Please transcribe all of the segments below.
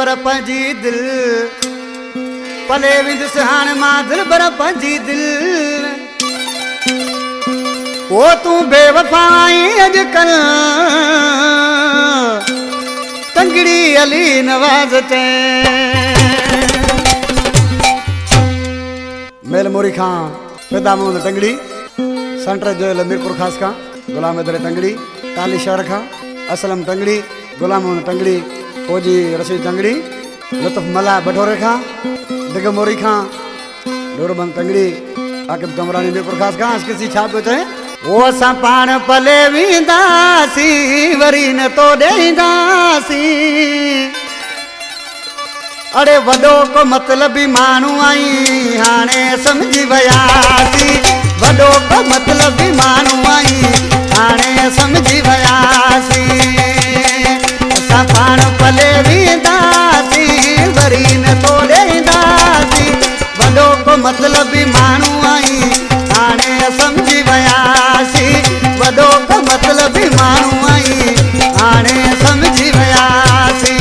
बर पंजी दिल पले विंद सुहान मां दिल बर पंजी दिल ओ तू बेवफाई अजकल तंगड़ी अली नवाज ते मेल मोरी खां पैदा मोहम्मद तंगड़ी सेंटर जो मीरपुर खास खां गुलाम दरे तंगड़ी ताली शहर खां असलम तंगड़ी गुलाम मोहम्मद तंगड़ी फौजी रशीद तंगड़ी लुत्फ मला बठोरे खां दिग मोरी खां डोरबंद तंगड़ी आकिब कमरानी मीरपुर खास खां किसी छाप पे चाहे वो असां पाण पले वींदासी वरी न तो ॾेईंदासी अड़े वॾो को मतलबी माण्हू आई हाणे समझी वियासी वॾो को मतलबी माण्हू आई हाणे समझी वियासी असां पाण पले वींदासी वरी न तो ॾेईंदासी वॾो को मतलबी माण्हू आई हाणे समझी वियासी वॾो को मतलबी माण्हू आई हाणे समझी वियासी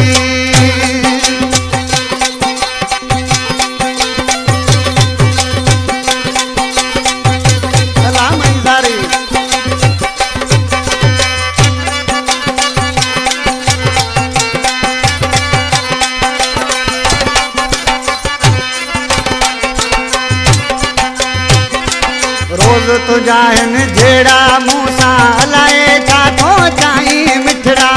रोज़ तुझा आहिनि जहिड़ा मूं सां हलाए छा थो चाहीं मिठड़ा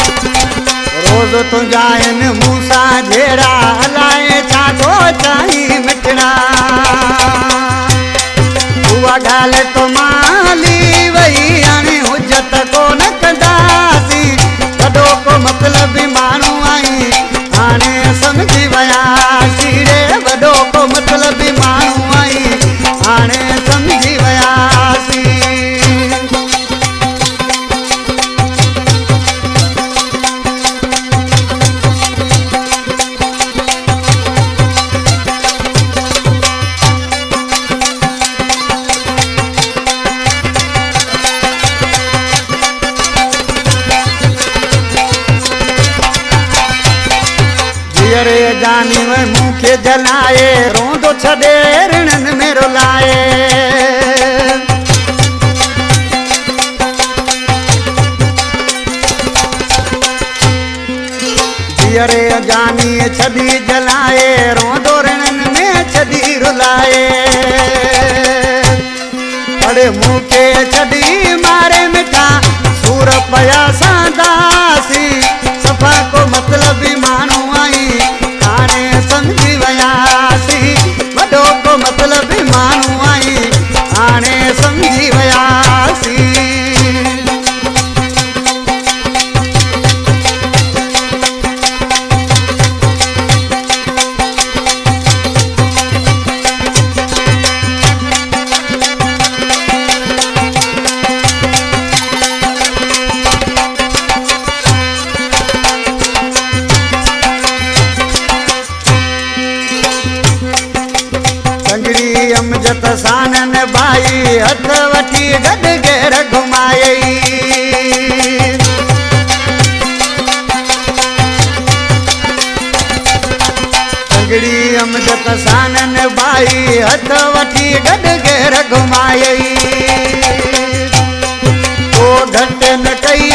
रोज़ तुझा आहिनि मूं सां जहिड़ा हलाए छा थो चाहीं मिठड़ा उहा ॻाल्हि तो माली वई हाणे हुजत कोन कंदासीं वॾो को मतलबी माण्हू आई हाणे समझी वियासी रे वॾो को मतलबी माण्हू आई हाणे समझी वियासी अरे जानी में मुँह के जलाए रोंदो छॾे ऋणन में रुलाए अरे जानी छदी जलाए रोंदो ऋणन में छदी रुलाए अरे मुँह के छदी मारे मिठा सूर पया सांदासी सफ़ा को मतलबी माण्हू आई हाणे समझी वियासी वॾो को मतलबी माण्हू आई हाणे समझी वियासी अमजद सानन भाई हथ वठी गॾ घेर घुमाए तंगड़ी अमजद सानन भाई हथ वठी गॾ घेर घुमाए ओ घट न कई